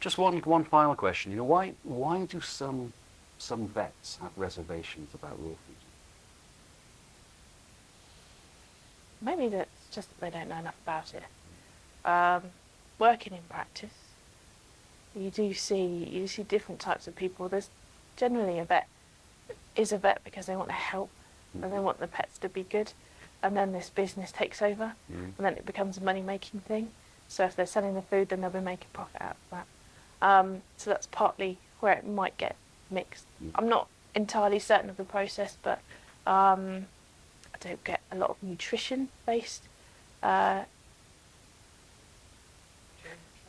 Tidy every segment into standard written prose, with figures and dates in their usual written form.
Just one final question. Why do some vets have reservations about raw food? Maybe that's just that they don't know enough about it. Working in practice, you see different types of people. There's generally a vet because they want to help and they want the pets to be good, and then this business takes over, and then it becomes a money-making thing. So if they're selling the food, then they'll be making profit out of that. So that's partly where it might get mixed. I'm not entirely certain of the process, but I don't get a lot of nutrition-based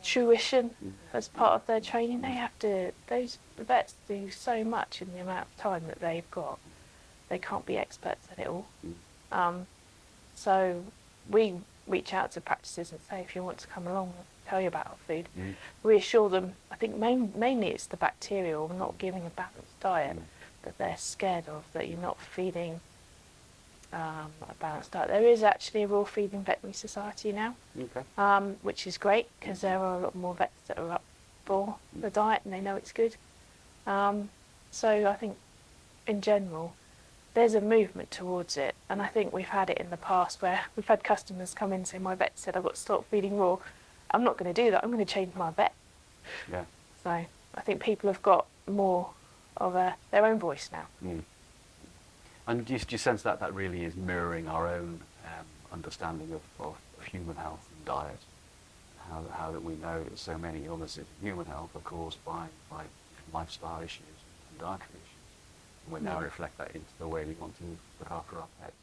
tuition as part of their training. Those vets do so much in the amount of time that they've got. They can't be experts at it all. So we reach out to practices and say, if you want to come along and tell you about our food, reassure them. I think mainly it's the bacteria or not giving a balanced diet that they're scared of, that you're not feeding a balanced diet. There is actually a raw feeding veterinary society now, which is great because there are a lot more vets that are up for the diet and they know it's good. So I think in general there's a movement towards it, and I think we've had it in the past where we've had customers come in and say, my vet said I've got to stop feeding raw. I'm not going to do that, I'm going to change my vet. So I think people have got more of their own voice now. And do you sense that really is mirroring our own understanding of human health and diet? How that we know that so many illnesses in human health are caused by lifestyle issues and dietary issues. And we now reflect that into the way we want to look after our pets.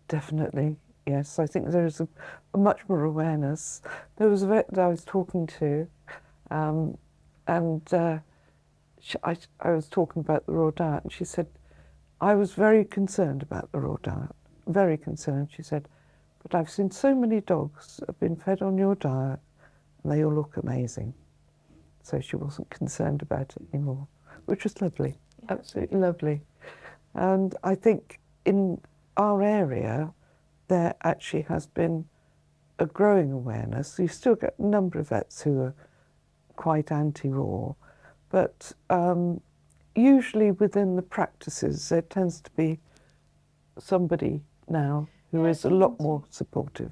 Definitely, yes. I think there is a much more awareness. There was a vet that I was talking to, and I was talking about the raw diet, and she said, I was very concerned about the raw diet, very concerned. She said, but I've seen so many dogs that have been fed on your diet and they all look amazing. So she wasn't concerned about it anymore, which was lovely, absolutely lovely. And I think in our area, there actually has been a growing awareness. You still get a number of vets who are quite anti-raw, but usually within the practices, there tends to be somebody now who is a lot more supportive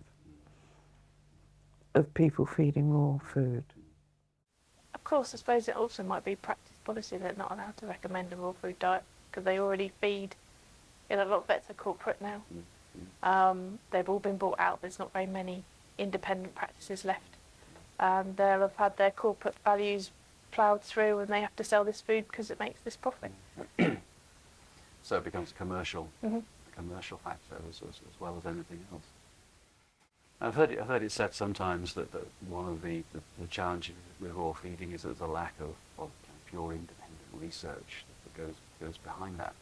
of people feeding raw food. Of course, I suppose it also might be practice policy. They're not allowed to recommend a raw food diet because they already feed. A lot of vets are corporate now. They've all been bought out. There's not very many independent practices left. They'll have had their corporate values ploughed through and they have to sell this food because it makes this profit. So it becomes a commercial factor as well as anything else. I've heard it said sometimes that one of the challenges with raw feeding is that there's a lack of pure independent research that goes behind that.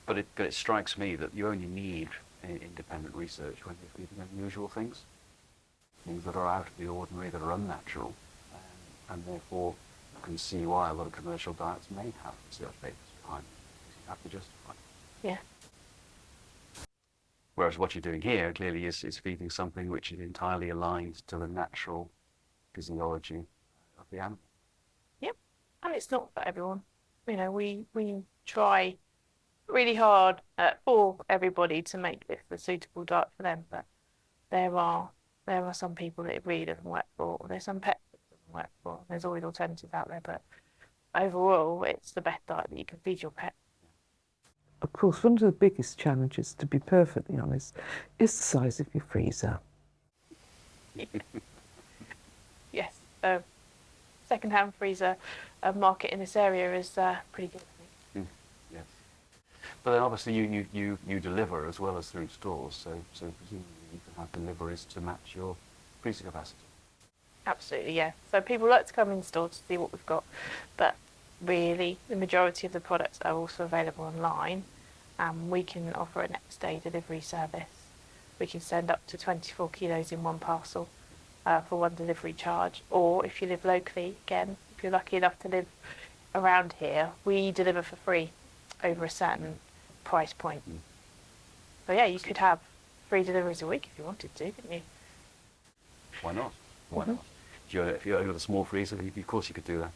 But it strikes me that you only need independent research when you're feeding unusual things that are out of the ordinary, that are unnatural, and therefore you can see why a lot of commercial diets may have research papers behind them. You have to justify it. Yeah. Whereas what you're doing here clearly is feeding something which is entirely aligned to the natural physiology of the animal. Yep. And it's not for everyone. We try really hard for everybody to make this the suitable diet for them, but there are some people that it really doesn't work for, or there's some pets that it doesn't work for. There's always alternatives out there, but overall it's the best diet that you can feed your pet. Of course, one of the biggest challenges, to be perfectly honest, is the size of your freezer. Yes, second-hand freezer market in this area is pretty good, I think. Yes. But then obviously you deliver as well as through stores, so presumably you can have deliveries to match your freezer capacity. Absolutely, yeah. So people like to come in store to see what we've got, but really the majority of the products are also available online, and we can offer a next day delivery service. We can send up to 24 kilos in one parcel for one delivery charge, or if you live locally, again, if you're lucky enough to live around here, we deliver for free over a certain price point. So yeah, you could have 3 deliveries a week if you wanted to, couldn't you? Why not? Why not? if you're got a small freezer, of course you could do that.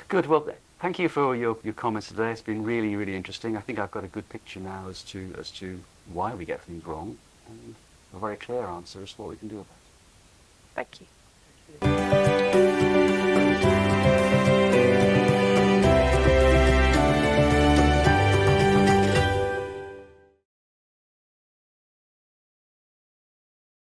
Good. Well, thank you for your comments today. It's been really, really interesting. I think I've got a good picture now as to why we get things wrong, and a very clear answer as to what we can do about it. Thank you.